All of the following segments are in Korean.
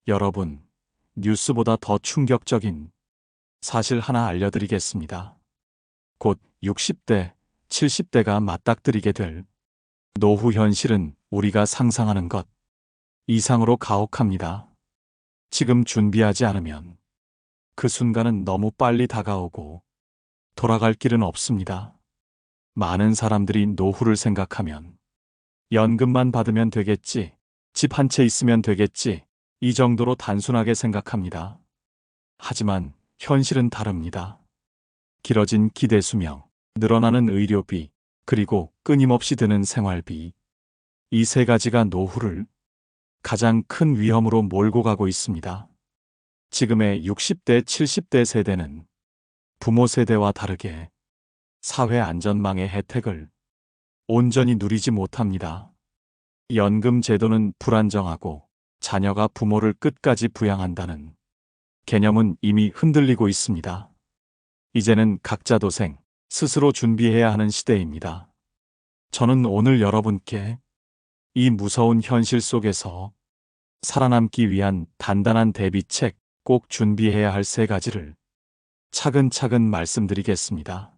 여러분, 뉴스보다 더 충격적인 사실 하나 알려드리겠습니다. 곧 60대, 70대가 맞닥뜨리게 될 노후 현실은 우리가 상상하는 것 이상으로 가혹합니다. 지금 준비하지 않으면 그 순간은 너무 빨리 다가오고 돌아갈 길은 없습니다. 많은 사람들이 노후를 생각하면 연금만 받으면 되겠지, 집 한 채 있으면 되겠지, 이 정도로 단순하게 생각합니다. 하지만 현실은 다릅니다. 길어진 기대 수명, 늘어나는 의료비, 그리고 끊임없이 드는 생활비. 이 세 가지가 노후를 가장 큰 위험으로 몰고 가고 있습니다. 지금의 60대, 70대 세대는 부모 세대와 다르게 사회 안전망의 혜택을 온전히 누리지 못합니다. 연금 제도는 불안정하고 자녀가 부모를 끝까지 부양한다는 개념은 이미 흔들리고 있습니다. 이제는 각자 도생, 스스로 준비해야 하는 시대입니다. 저는 오늘 여러분께 이 무서운 현실 속에서 살아남기 위한 단단한 대비책, 꼭 준비해야 할 세 가지를 차근차근 말씀드리겠습니다.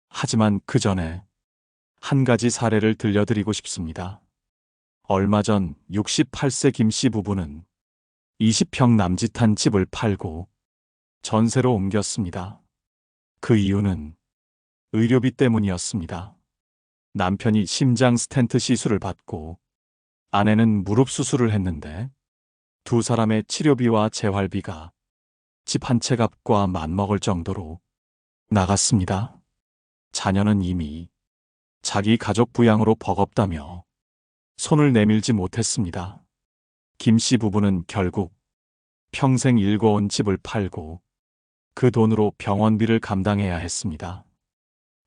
하지만 그 전에 한 가지 사례를 들려드리고 싶습니다. 얼마 전 68세 김 씨 부부는 20평 남짓한 집을 팔고 전세로 옮겼습니다. 그 이유는 의료비 때문이었습니다. 남편이 심장 스텐트 시술을 받고 아내는 무릎 수술을 했는데 두 사람의 치료비와 재활비가 집 한 채 값과 맞먹을 정도로 나갔습니다. 자녀는 이미 자기 가족 부양으로 버겁다며 손을 내밀지 못했습니다. 김 씨 부부는 결국 평생 일궈온 집을 팔고 그 돈으로 병원비를 감당해야 했습니다.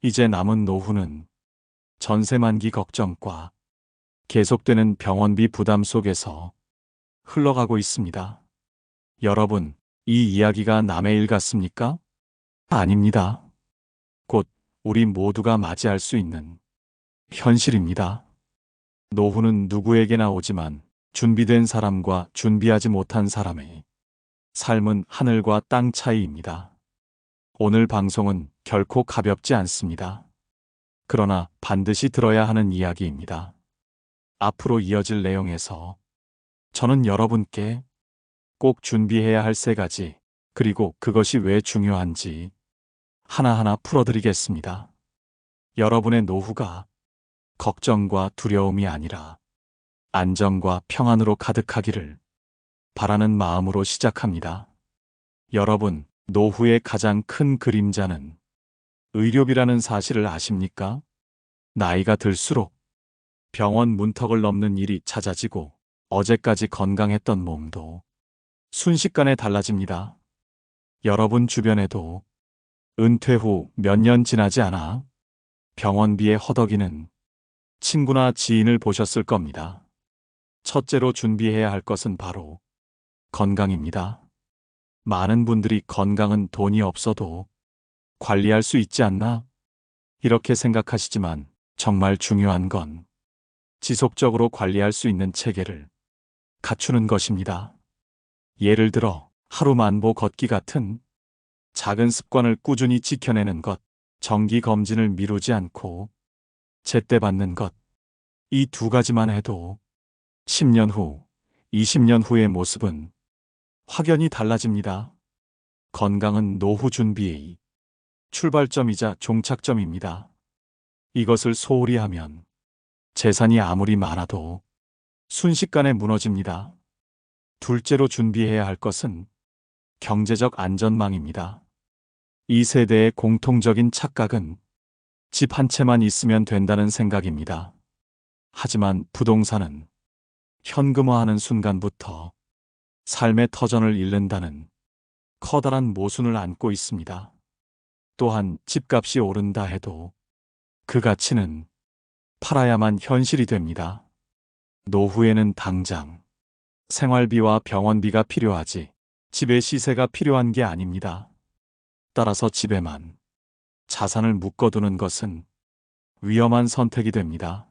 이제 남은 노후는 전세 만기 걱정과 계속되는 병원비 부담 속에서 흘러가고 있습니다. 여러분, 이 이야기가 남의 일 같습니까? 아닙니다. 곧 우리 모두가 맞이할 수 있는 현실입니다. 노후는 누구에게나 오지만 준비된 사람과 준비하지 못한 사람의 삶은 하늘과 땅 차이입니다. 오늘 방송은 결코 가볍지 않습니다. 그러나 반드시 들어야 하는 이야기입니다. 앞으로 이어질 내용에서 저는 여러분께 꼭 준비해야 할 세 가지, 그리고 그것이 왜 중요한지 하나하나 풀어드리겠습니다. 여러분의 노후가 걱정과 두려움이 아니라 안정과 평안으로 가득하기를 바라는 마음으로 시작합니다. 여러분, 노후의 가장 큰 그림자는 의료비라는 사실을 아십니까? 나이가 들수록 병원 문턱을 넘는 일이 잦아지고 어제까지 건강했던 몸도 순식간에 달라집니다. 여러분 주변에도 은퇴 후 몇 년 지나지 않아 병원비에 허덕이는 친구나 지인을 보셨을 겁니다. 첫째로 준비해야 할 것은 바로 건강입니다. 많은 분들이 건강은 돈이 없어도 관리할 수 있지 않나? 이렇게 생각하시지만 정말 중요한 건 지속적으로 관리할 수 있는 체계를 갖추는 것입니다. 예를 들어 하루 만보 걷기 같은 작은 습관을 꾸준히 지켜내는 것, 정기 검진을 미루지 않고 제때 받는 것, 이 두 가지만 해도 10년 후, 20년 후의 모습은 확연히 달라집니다. 건강은 노후 준비의 출발점이자 종착점입니다. 이것을 소홀히 하면 재산이 아무리 많아도 순식간에 무너집니다. 둘째로 준비해야 할 것은 경제적 안전망입니다. 이 세대의 공통적인 착각은 집 한 채만 있으면 된다는 생각입니다. 하지만 부동산은 현금화하는 순간부터 삶의 터전을 잃는다는 커다란 모순을 안고 있습니다. 또한 집값이 오른다 해도 그 가치는 팔아야만 현실이 됩니다. 노후에는 당장 생활비와 병원비가 필요하지 집의 시세가 필요한 게 아닙니다. 따라서 집에만 자산을 묶어두는 것은 위험한 선택이 됩니다.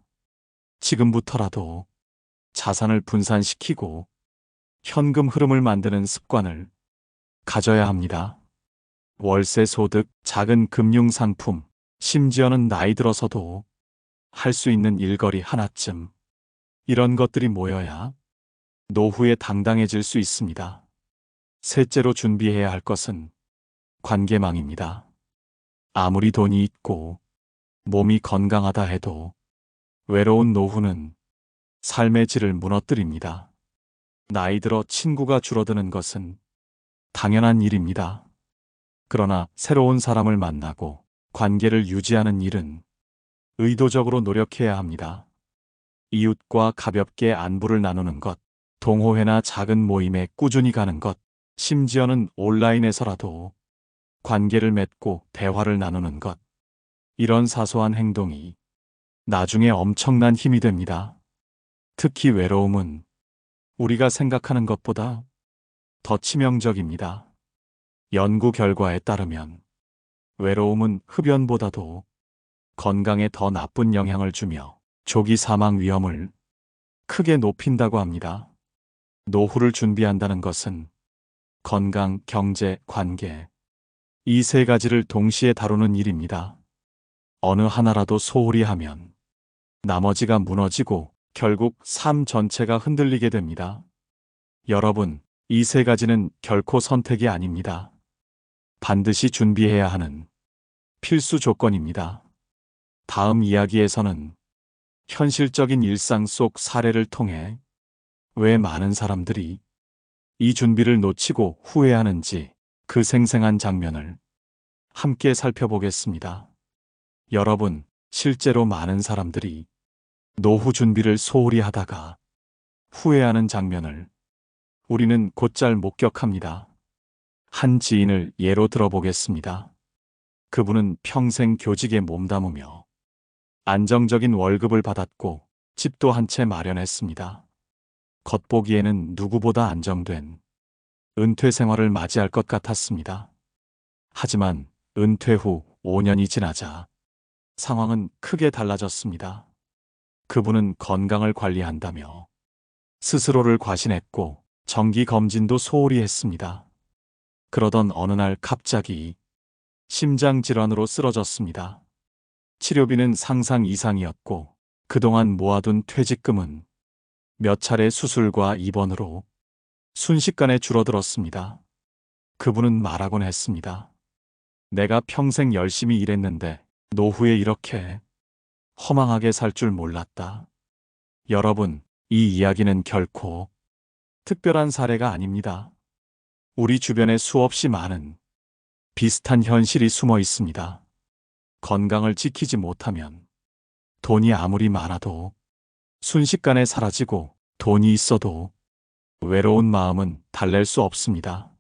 지금부터라도 자산을 분산시키고 현금 흐름을 만드는 습관을 가져야 합니다. 월세 소득, 작은 금융 상품, 심지어는 나이 들어서도 할 수 있는 일거리 하나쯤. 이런 것들이 모여야 노후에 당당해질 수 있습니다. 셋째로 준비해야 할 것은 관계망입니다. 아무리 돈이 있고 몸이 건강하다 해도 외로운 노후는 삶의 질을 무너뜨립니다. 나이 들어 친구가 줄어드는 것은 당연한 일입니다. 그러나 새로운 사람을 만나고 관계를 유지하는 일은 의도적으로 노력해야 합니다. 이웃과 가볍게 안부를 나누는 것, 동호회나 작은 모임에 꾸준히 가는 것, 심지어는 온라인에서라도 관계를 맺고 대화를 나누는 것. 이런 사소한 행동이 나중에 엄청난 힘이 됩니다. 특히 외로움은 우리가 생각하는 것보다 더 치명적입니다. 연구 결과에 따르면 외로움은 흡연보다도 건강에 더 나쁜 영향을 주며 조기 사망 위험을 크게 높인다고 합니다. 노후를 준비한다는 것은 건강, 경제, 관계, 이 세 가지를 동시에 다루는 일입니다. 어느 하나라도 소홀히 하면 나머지가 무너지고 결국 삶 전체가 흔들리게 됩니다. 여러분, 이 세 가지는 결코 선택이 아닙니다. 반드시 준비해야 하는 필수 조건입니다. 다음 이야기에서는 현실적인 일상 속 사례를 통해 왜 많은 사람들이 이 준비를 놓치고 후회하는지 그 생생한 장면을 함께 살펴보겠습니다. 여러분, 실제로 많은 사람들이 노후 준비를 소홀히 하다가 후회하는 장면을 우리는 곧잘 목격합니다. 한 지인을 예로 들어보겠습니다. 그분은 평생 교직에 몸담으며 안정적인 월급을 받았고 집도 한 채 마련했습니다. 겉보기에는 누구보다 안정된 은퇴 생활을 맞이할 것 같았습니다. 하지만 은퇴 후 5년이 지나자 상황은 크게 달라졌습니다. 그분은 건강을 관리한다며 스스로를 과신했고 정기 검진도 소홀히 했습니다. 그러던 어느 날 갑자기 심장 질환으로 쓰러졌습니다. 치료비는 상상 이상이었고 그동안 모아둔 퇴직금은 몇 차례 수술과 입원으로 순식간에 줄어들었습니다. 그분은 말하곤 했습니다. 내가 평생 열심히 일했는데 노후에 이렇게 허망하게 살 줄 몰랐다. 여러분, 이 이야기는 결코 특별한 사례가 아닙니다. 우리 주변에 수없이 많은 비슷한 현실이 숨어 있습니다. 건강을 지키지 못하면 돈이 아무리 많아도 순식간에 사라지고 돈이 있어도 외로운 마음은 달랠 수 없습니다.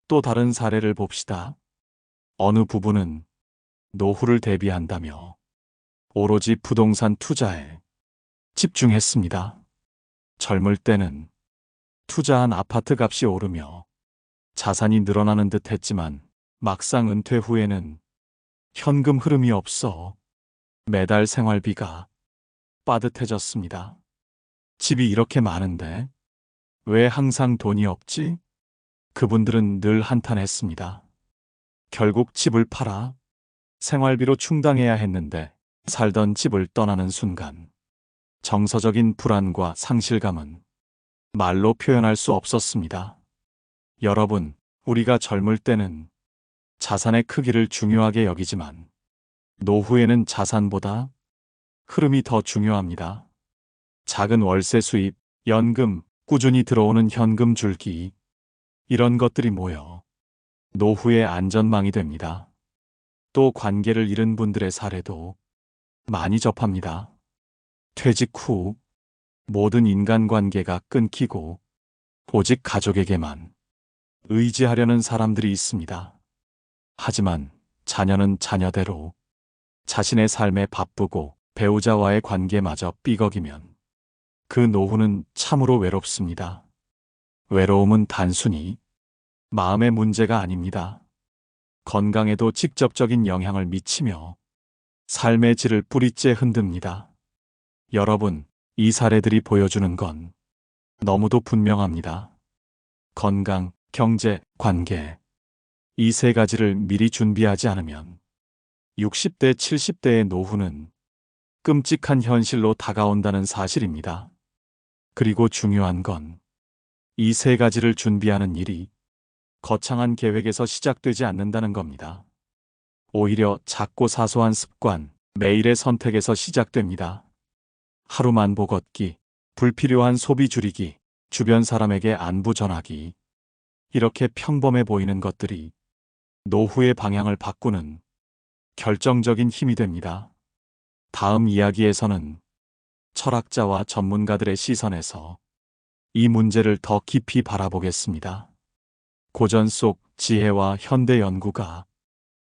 또 다른 사례를 봅시다. 어느 부부는 노후를 대비한다며 오로지 부동산 투자에 집중했습니다. 젊을 때는 투자한 아파트 값이 오르며 자산이 늘어나는 듯 했지만 막상 은퇴 후에는 현금 흐름이 없어 매달 생활비가 빠듯해졌습니다. 집이 이렇게 많은데 왜 항상 돈이 없지? 그분들은 늘 한탄했습니다. 결국 집을 팔아 생활비로 충당해야 했는데 살던 집을 떠나는 순간 정서적인 불안과 상실감은 말로 표현할 수 없었습니다. 여러분, 우리가 젊을 때는 자산의 크기를 중요하게 여기지만 노후에는 자산보다 흐름이 더 중요합니다. 작은 월세 수입, 연금, 꾸준히 들어오는 현금 줄기, 이런 것들이 모여 노후의 안전망이 됩니다. 또 관계를 잃은 분들의 사례도 많이 접합니다. 퇴직 후 모든 인간관계가 끊기고 오직 가족에게만 의지하려는 사람들이 있습니다. 하지만 자녀는 자녀대로 자신의 삶에 바쁘고 배우자와의 관계마저 삐걱이면 그 노후는 참으로 외롭습니다. 외로움은 단순히 마음의 문제가 아닙니다. 건강에도 직접적인 영향을 미치며 삶의 질을 뿌리째 흔듭니다. 여러분, 이 사례들이 보여주는 건 너무도 분명합니다. 건강, 경제, 관계. 이 세 가지를 미리 준비하지 않으면 60대, 70대의 노후는 끔찍한 현실로 다가온다는 사실입니다. 그리고 중요한 건 이 세 가지를 준비하는 일이 거창한 계획에서 시작되지 않는다는 겁니다. 오히려 작고 사소한 습관, 매일의 선택에서 시작됩니다. 하루 만보 걷기, 불필요한 소비 줄이기, 주변 사람에게 안부 전하기. 이렇게 평범해 보이는 것들이 노후의 방향을 바꾸는 결정적인 힘이 됩니다. 다음 이야기에서는 철학자와 전문가들의 시선에서 이 문제를 더 깊이 바라보겠습니다. 고전 속 지혜와 현대 연구가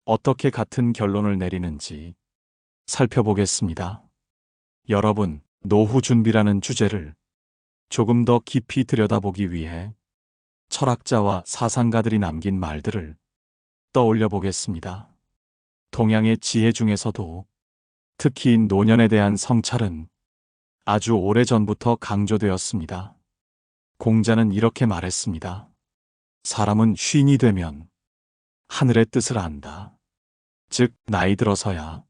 어떻게 같은 결론을 내리는지 살펴보겠습니다. 여러분, 노후 준비라는 주제를 조금 더 깊이 들여다보기 위해 철학자와 사상가들이 남긴 말들을 떠올려 보겠습니다. 동양의 지혜 중에서도 특히 노년에 대한 성찰은 아주 오래전부터 강조되었습니다. 공자는 이렇게 말했습니다. 사람은 쉰이 되면 하늘의 뜻을 안다. 즉, 나이 들어서야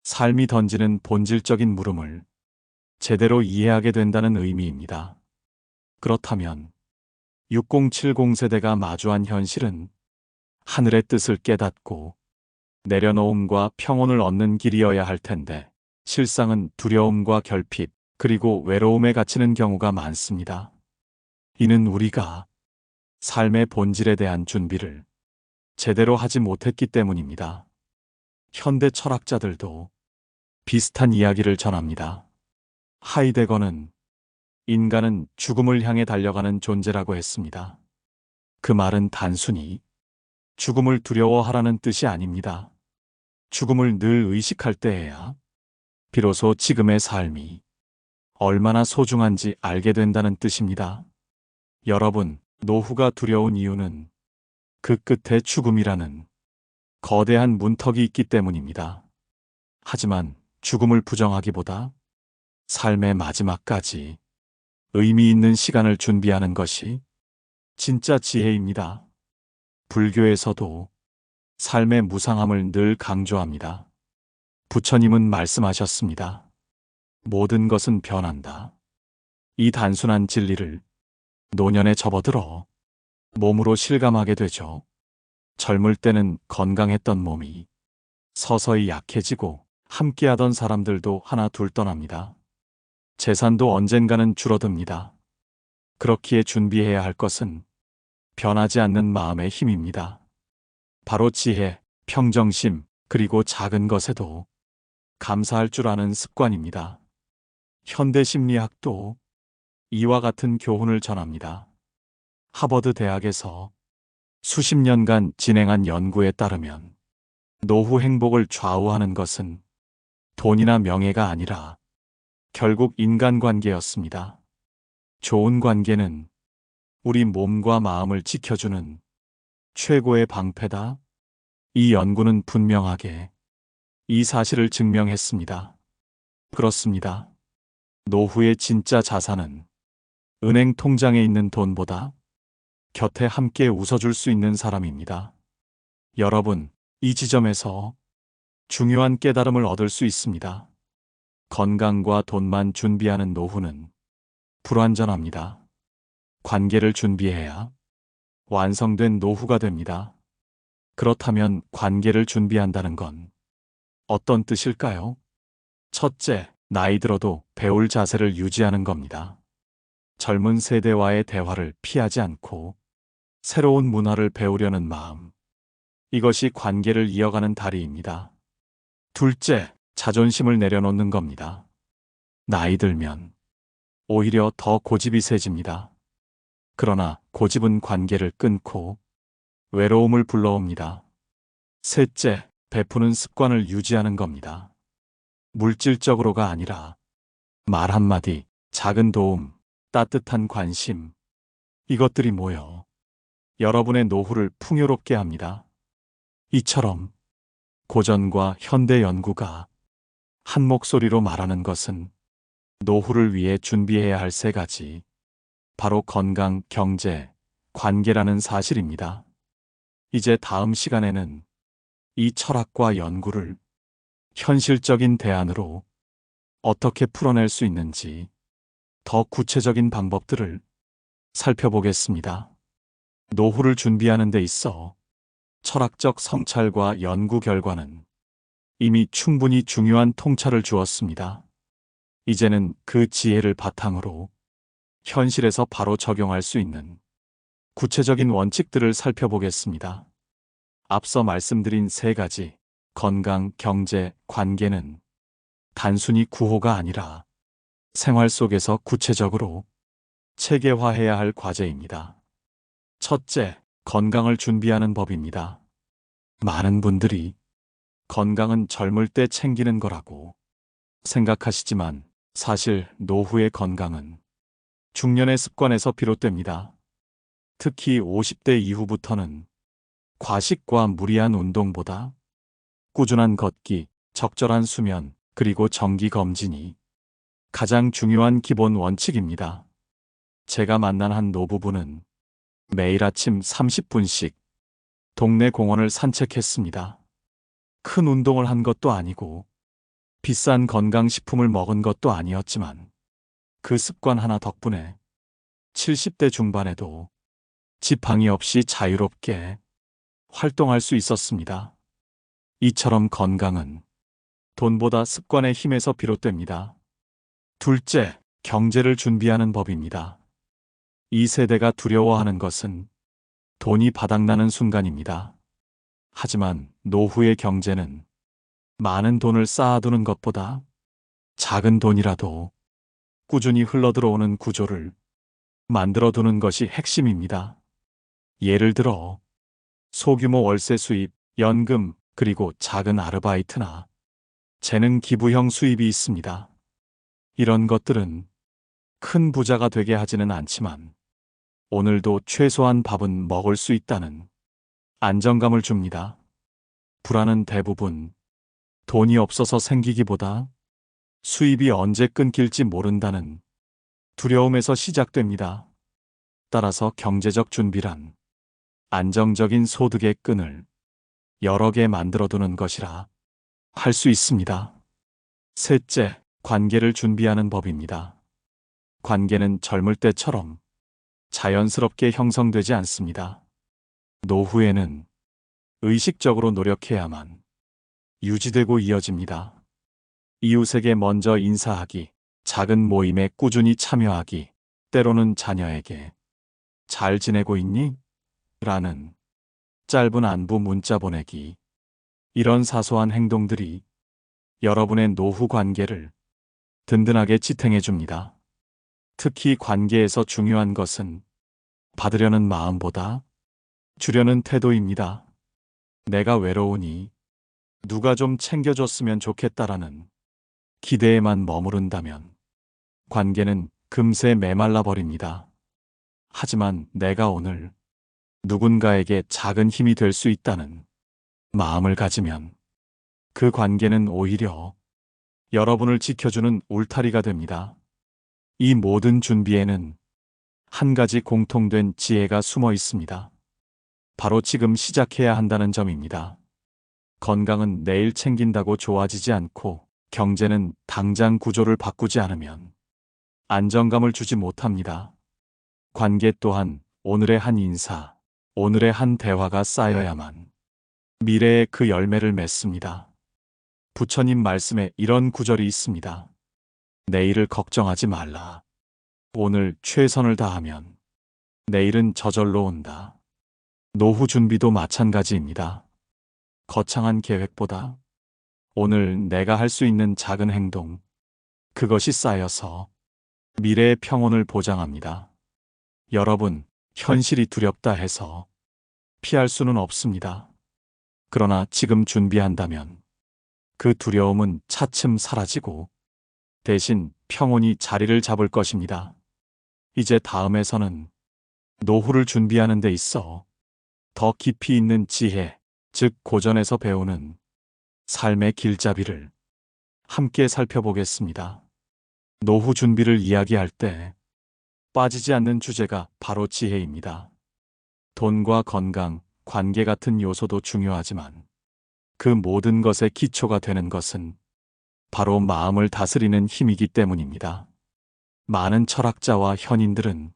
삶이 던지는 본질적인 물음을 제대로 이해하게 된다는 의미입니다. 그렇다면 6070 세대가 마주한 현실은 하늘의 뜻을 깨닫고 내려놓음과 평온을 얻는 길이어야 할 텐데 실상은 두려움과 결핍 그리고 외로움에 갇히는 경우가 많습니다. 이는 우리가 삶의 본질에 대한 준비를 제대로 하지 못했기 때문입니다. 현대 철학자들도 비슷한 이야기를 전합니다. 하이데거는 인간은 죽음을 향해 달려가는 존재라고 했습니다. 그 말은 단순히 죽음을 두려워하라는 뜻이 아닙니다. 죽음을 늘 의식할 때에야 비로소 지금의 삶이 얼마나 소중한지 알게 된다는 뜻입니다. 여러분, 노후가 두려운 이유는 그 끝에 죽음이라는 거대한 문턱이 있기 때문입니다. 하지만 죽음을 부정하기보다 삶의 마지막까지 의미 있는 시간을 준비하는 것이 진짜 지혜입니다. 불교에서도 삶의 무상함을 늘 강조합니다. 부처님은 말씀하셨습니다. 모든 것은 변한다. 이 단순한 진리를 노년에 접어들어 몸으로 실감하게 되죠. 젊을 때는 건강했던 몸이 서서히 약해지고 함께하던 사람들도 하나 둘 떠납니다. 재산도 언젠가는 줄어듭니다. 그렇기에 준비해야 할 것은 변하지 않는 마음의 힘입니다. 바로 지혜, 평정심, 그리고 작은 것에도 감사할 줄 아는 습관입니다. 현대 심리학도 이와 같은 교훈을 전합니다. 하버드 대학에서 수십 년간 진행한 연구에 따르면 노후 행복을 좌우하는 것은 돈이나 명예가 아니라 결국 인간관계였습니다. 좋은 관계는 우리 몸과 마음을 지켜주는 최고의 방패다. 이 연구는 분명하게 이 사실을 증명했습니다. 그렇습니다. 노후의 진짜 자산은 은행 통장에 있는 돈보다 곁에 함께 웃어줄 수 있는 사람입니다. 여러분, 이 지점에서 중요한 깨달음을 얻을 수 있습니다. 건강과 돈만 준비하는 노후는 불완전합니다. 관계를 준비해야 완성된 노후가 됩니다. 그렇다면 관계를 준비한다는 건 어떤 뜻일까요? 첫째, 나이 들어도 배울 자세를 유지하는 겁니다. 젊은 세대와의 대화를 피하지 않고 새로운 문화를 배우려는 마음. 이것이 관계를 이어가는 다리입니다. 둘째, 자존심을 내려놓는 겁니다. 나이 들면 오히려 더 고집이 세집니다. 그러나 고집은 관계를 끊고 외로움을 불러옵니다. 셋째, 베푸는 습관을 유지하는 겁니다. 물질적으로가 아니라 말 한마디, 작은 도움, 따뜻한 관심, 이것들이 모여 여러분의 노후를 풍요롭게 합니다. 이처럼 고전과 현대 연구가 한 목소리로 말하는 것은 노후를 위해 준비해야 할 세 가지, 바로 건강, 경제, 관계라는 사실입니다. 이제 다음 시간에는 이 철학과 연구를 현실적인 대안으로 어떻게 풀어낼 수 있는지 더 구체적인 방법들을 살펴보겠습니다. 노후를 준비하는 데 있어 철학적 성찰과 연구 결과는 이미 충분히 중요한 통찰을 주었습니다. 이제는 그 지혜를 바탕으로 현실에서 바로 적용할 수 있는 구체적인 원칙들을 살펴보겠습니다. 앞서 말씀드린 세 가지 건강, 경제, 관계는 단순히 구호가 아니라 생활 속에서 구체적으로 체계화해야 할 과제입니다. 첫째, 건강을 준비하는 법입니다. 많은 분들이 건강은 젊을 때 챙기는 거라고 생각하시지만 사실 노후의 건강은 중년의 습관에서 비롯됩니다. 특히 50대 이후부터는 과식과 무리한 운동보다 꾸준한 걷기, 적절한 수면, 그리고 정기 검진이 가장 중요한 기본 원칙입니다. 제가 만난 한 노부부는 매일 아침 30분씩 동네 공원을 산책했습니다. 큰 운동을 한 것도 아니고 비싼 건강식품을 먹은 것도 아니었지만 그 습관 하나 덕분에 70대 중반에도 지팡이 없이 자유롭게 활동할 수 있었습니다. 이처럼 건강은 돈보다 습관의 힘에서 비롯됩니다. 둘째, 경제를 준비하는 법입니다. 이 세대가 두려워하는 것은 돈이 바닥나는 순간입니다. 하지만 노후의 경제는 많은 돈을 쌓아두는 것보다 작은 돈이라도 꾸준히 흘러들어오는 구조를 만들어두는 것이 핵심입니다. 예를 들어 소규모 월세 수입, 연금, 그리고 작은 아르바이트나 재능 기부형 수입이 있습니다. 이런 것들은 큰 부자가 되게 하지는 않지만 오늘도 최소한 밥은 먹을 수 있다는 안정감을 줍니다. 불안은 대부분 돈이 없어서 생기기보다 수입이 언제 끊길지 모른다는 두려움에서 시작됩니다. 따라서 경제적 준비란 안정적인 소득의 끈을 여러 개 만들어두는 것이라 할 수 있습니다. 셋째, 관계를 준비하는 법입니다. 관계는 젊을 때처럼 자연스럽게 형성되지 않습니다. 노후에는 의식적으로 노력해야만 유지되고 이어집니다. 이웃에게 먼저 인사하기, 작은 모임에 꾸준히 참여하기, 때로는 자녀에게 잘 지내고 있니? 라는 짧은 안부 문자 보내기. 이런 사소한 행동들이 여러분의 노후 관계를 든든하게 지탱해 줍니다. 특히 관계에서 중요한 것은 받으려는 마음보다 주려는 태도입니다. 내가 외로우니 누가 좀 챙겨줬으면 좋겠다라는 기대에만 머무른다면 관계는 금세 메말라 버립니다. 하지만 내가 오늘 누군가에게 작은 힘이 될 수 있다는 마음을 가지면 그 관계는 오히려 여러분을 지켜주는 울타리가 됩니다. 이 모든 준비에는 한 가지 공통된 지혜가 숨어 있습니다. 바로 지금 시작해야 한다는 점입니다. 건강은 내일 챙긴다고 좋아지지 않고 경제는 당장 구조를 바꾸지 않으면 안정감을 주지 못합니다. 관계 또한 오늘의 한 인사, 오늘의 한 대화가 쌓여야만 미래의 그 열매를 맺습니다. 부처님 말씀에 이런 구절이 있습니다. 내일을 걱정하지 말라. 오늘 최선을 다하면 내일은 저절로 온다. 노후 준비도 마찬가지입니다. 거창한 계획보다 오늘 내가 할 수 있는 작은 행동, 그것이 쌓여서 미래의 평온을 보장합니다. 여러분, 현실이 두렵다 해서 피할 수는 없습니다. 그러나 지금 준비한다면 그 두려움은 차츰 사라지고 대신 평온이 자리를 잡을 것입니다. 이제 다음에서는 노후를 준비하는 데 있어 더 깊이 있는 지혜, 즉 고전에서 배우는 삶의 길잡이를 함께 살펴보겠습니다. 노후 준비를 이야기할 때 빠지지 않는 주제가 바로 지혜입니다. 돈과 건강, 관계 같은 요소도 중요하지만 그 모든 것의 기초가 되는 것은 바로 마음을 다스리는 힘이기 때문입니다. 많은 철학자와 현인들은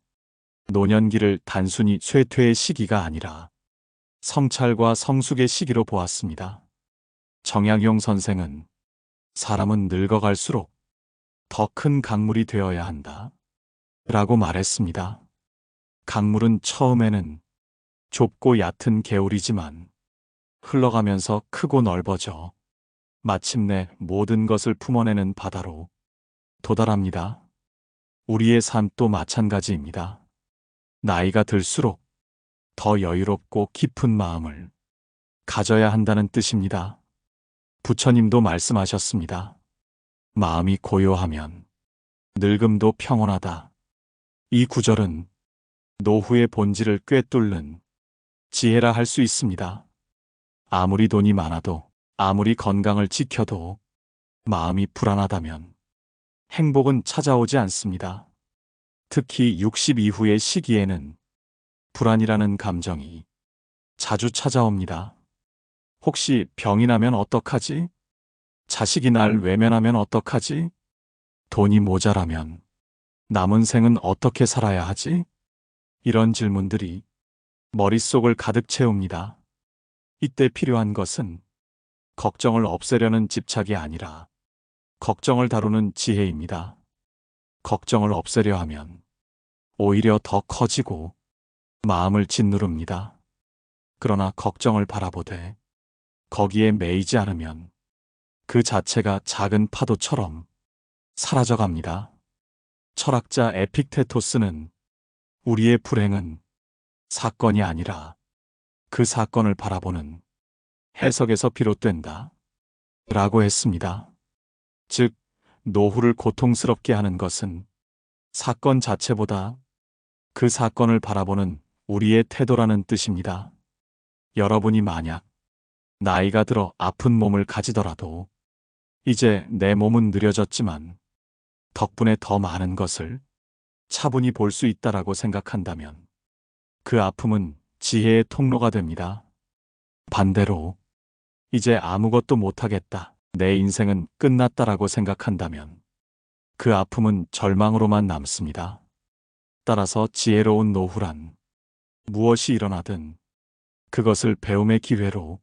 노년기를 단순히 쇠퇴의 시기가 아니라 성찰과 성숙의 시기로 보았습니다. 정약용 선생은 사람은 늙어갈수록 더 큰 강물이 되어야 한다 라고 말했습니다. 강물은 처음에는 좁고 얕은 개울이지만 흘러가면서 크고 넓어져 마침내 모든 것을 품어내는 바다로 도달합니다. 우리의 삶도 마찬가지입니다. 나이가 들수록 더 여유롭고 깊은 마음을 가져야 한다는 뜻입니다. 부처님도 말씀하셨습니다. 마음이 고요하면 늙음도 평온하다. 이 구절은 노후의 본질을 꿰뚫는 지혜라 할 수 있습니다. 아무리 돈이 많아도, 아무리 건강을 지켜도 마음이 불안하다면 행복은 찾아오지 않습니다. 특히 60 이후의 시기에는 불안이라는 감정이 자주 찾아옵니다. 혹시 병이 나면 어떡하지? 자식이 날 외면하면 어떡하지? 돈이 모자라면 남은 생은 어떻게 살아야 하지? 이런 질문들이 머릿속을 가득 채웁니다. 이때 필요한 것은 걱정을 없애려는 집착이 아니라 걱정을 다루는 지혜입니다. 걱정을 없애려 하면 오히려 더 커지고 마음을 짓누릅니다. 그러나 걱정을 바라보되 거기에 매이지 않으면 그 자체가 작은 파도처럼 사라져갑니다. 철학자 에픽테토스는 우리의 불행은 사건이 아니라 그 사건을 바라보는 해석에서 비롯된다 라고 했습니다. 즉, 노후를 고통스럽게 하는 것은 사건 자체보다 그 사건을 바라보는 우리의 태도라는 뜻입니다. 여러분이 만약 나이가 들어 아픈 몸을 가지더라도 이제 내 몸은 느려졌지만 덕분에 더 많은 것을 차분히 볼 수 있다라고 생각한다면 그 아픔은 지혜의 통로가 됩니다. 반대로 이제 아무것도 못하겠다, 내 인생은 끝났다라고 생각한다면 그 아픔은 절망으로만 남습니다. 따라서 지혜로운 노후란 무엇이 일어나든 그것을 배움의 기회로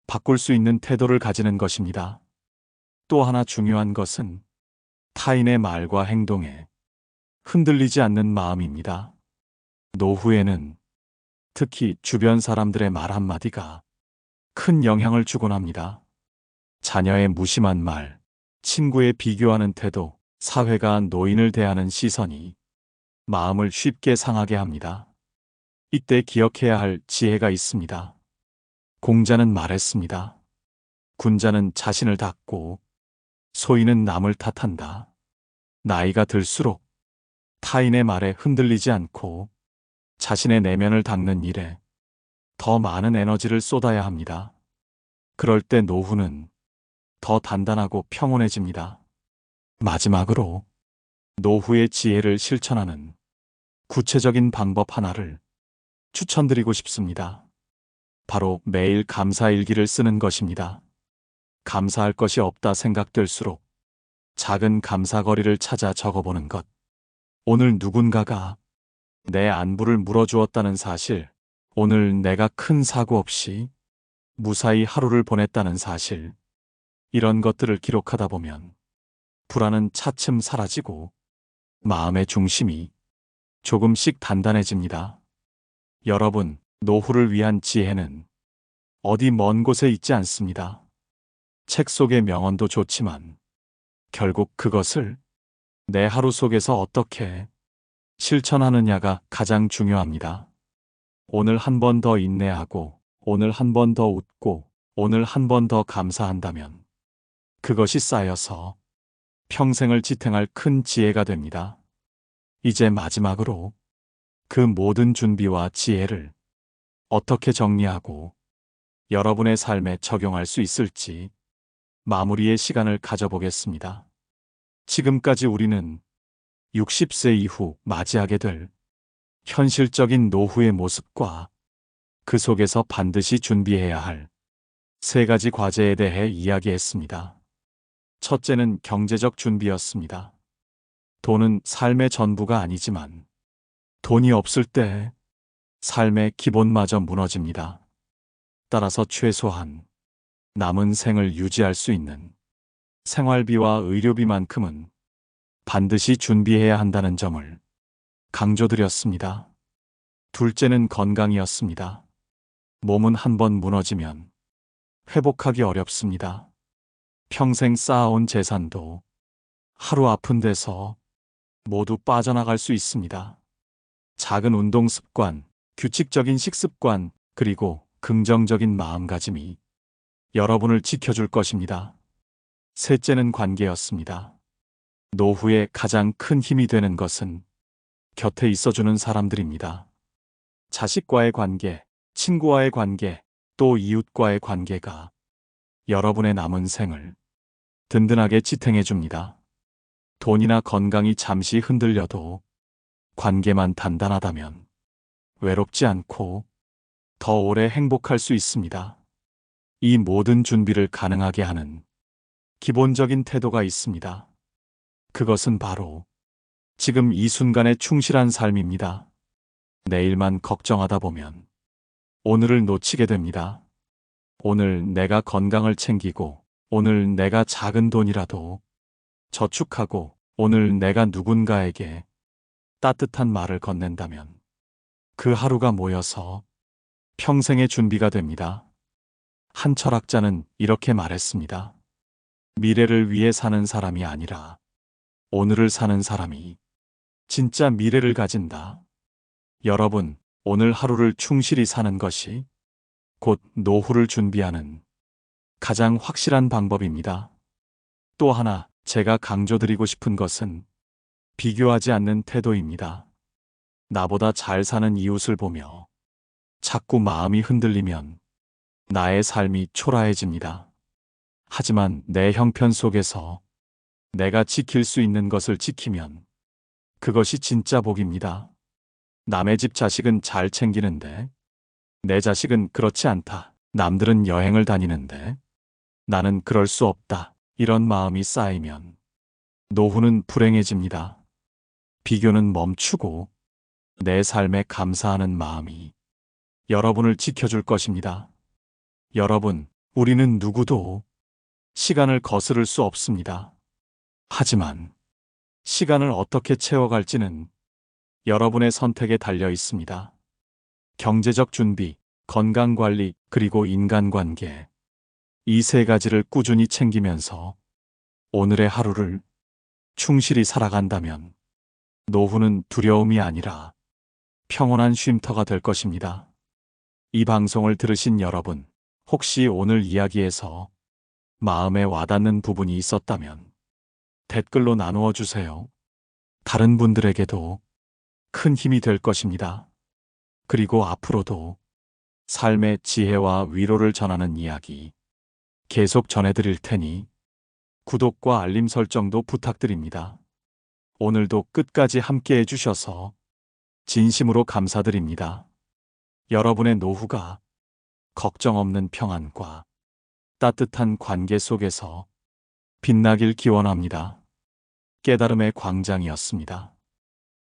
바꿀 수 있는 태도를 가지는 것입니다. 또 하나 중요한 것은 타인의 말과 행동에 흔들리지 않는 마음입니다. 노후에는 특히 주변 사람들의 말 한마디가 큰 영향을 주곤 합니다. 자녀의 무심한 말, 친구의 비교하는 태도, 사회가 노인을 대하는 시선이 마음을 쉽게 상하게 합니다. 이때 기억해야 할 지혜가 있습니다. 공자는 말했습니다. 군자는 자신을 닦고 소인은 남을 탓한다. 나이가 들수록 타인의 말에 흔들리지 않고 자신의 내면을 닦는 일에 더 많은 에너지를 쏟아야 합니다. 그럴 때 노후는 더 단단하고 평온해집니다. 마지막으로 노후의 지혜를 실천하는 구체적인 방법 하나를 추천드리고 싶습니다. 바로 매일 감사일기를 쓰는 것입니다. 감사할 것이 없다 생각될수록 작은 감사거리를 찾아 적어보는 것. 오늘 누군가가 내 안부를 물어주었다는 사실, 오늘 내가 큰 사고 없이 무사히 하루를 보냈다는 사실, 이런 것들을 기록하다 보면 불안은 차츰 사라지고 마음의 중심이 조금씩 단단해집니다. 여러분, 노후를 위한 지혜는 어디 먼 곳에 있지 않습니다. 책 속의 명언도 좋지만 결국 그것을 내 하루 속에서 어떻게 실천하느냐가 가장 중요합니다. 오늘 한 번 더 인내하고, 오늘 한 번 더 웃고, 오늘 한 번 더 감사한다면 그것이 쌓여서 평생을 지탱할 큰 지혜가 됩니다. 이제 마지막으로 그 모든 준비와 지혜를 어떻게 정리하고 여러분의 삶에 적용할 수 있을지 마무리의 시간을 가져보겠습니다. 지금까지 우리는 60세 이후 맞이하게 될 현실적인 노후의 모습과 그 속에서 반드시 준비해야 할 세 가지 과제에 대해 이야기했습니다. 첫째는 경제적 준비였습니다. 돈은 삶의 전부가 아니지만 돈이 없을 때 삶의 기본마저 무너집니다. 따라서 최소한 남은 생을 유지할 수 있는 생활비와 의료비만큼은 반드시 준비해야 한다는 점을 강조드렸습니다. 둘째는 건강이었습니다. 몸은 한번 무너지면 회복하기 어렵습니다. 평생 쌓아온 재산도 하루 아픈 데서 모두 빠져나갈 수 있습니다. 작은 운동 습관, 규칙적인 식습관, 그리고 긍정적인 마음가짐이 여러분을 지켜줄 것입니다. 셋째는 관계였습니다. 노후에 가장 큰 힘이 되는 것은 곁에 있어주는 사람들입니다. 자식과의 관계, 친구와의 관계, 또 이웃과의 관계가 여러분의 남은 생을 든든하게 지탱해 줍니다. 돈이나 건강이 잠시 흔들려도 관계만 단단하다면 외롭지 않고 더 오래 행복할 수 있습니다. 이 모든 준비를 가능하게 하는 기본적인 태도가 있습니다. 그것은 바로 지금 이 순간에 충실한 삶입니다. 내일만 걱정하다 보면 오늘을 놓치게 됩니다. 오늘 내가 건강을 챙기고, 오늘 내가 작은 돈이라도 저축하고, 오늘 내가 누군가에게 따뜻한 말을 건넨다면 그 하루가 모여서 평생의 준비가 됩니다. 한 철학자는 이렇게 말했습니다. 미래를 위해 사는 사람이 아니라 오늘을 사는 사람이 진짜 미래를 가진다. 여러분, 오늘 하루를 충실히 사는 것이 곧 노후를 준비하는 가장 확실한 방법입니다. 또 하나 제가 강조드리고 싶은 것은 비교하지 않는 태도입니다. 나보다 잘 사는 이웃을 보며 자꾸 마음이 흔들리면 나의 삶이 초라해집니다. 하지만 내 형편 속에서 내가 지킬 수 있는 것을 지키면 그것이 진짜 복입니다. 남의 집 자식은 잘 챙기는데 내 자식은 그렇지 않다. 남들은 여행을 다니는데 나는 그럴 수 없다. 이런 마음이 쌓이면 노후는 불행해집니다. 비교는 멈추고 내 삶에 감사하는 마음이 여러분을 지켜줄 것입니다. 여러분, 우리는 누구도 시간을 거스를 수 없습니다. 하지만 시간을 어떻게 채워갈지는 여러분의 선택에 달려 있습니다. 경제적 준비, 건강관리, 그리고 인간관계. 이 세 가지를 꾸준히 챙기면서 오늘의 하루를 충실히 살아간다면 노후는 두려움이 아니라 평온한 쉼터가 될 것입니다. 이 방송을 들으신 여러분, 혹시 오늘 이야기에서 마음에 와닿는 부분이 있었다면 댓글로 나누어 주세요. 다른 분들에게도 큰 힘이 될 것입니다. 그리고 앞으로도 삶의 지혜와 위로를 전하는 이야기 계속 전해드릴 테니 구독과 알림 설정도 부탁드립니다. 오늘도 끝까지 함께 해주셔서 진심으로 감사드립니다. 여러분의 노후가 걱정 없는 평안과 따뜻한 관계 속에서 빛나길 기원합니다. 깨달음의 광장이었습니다.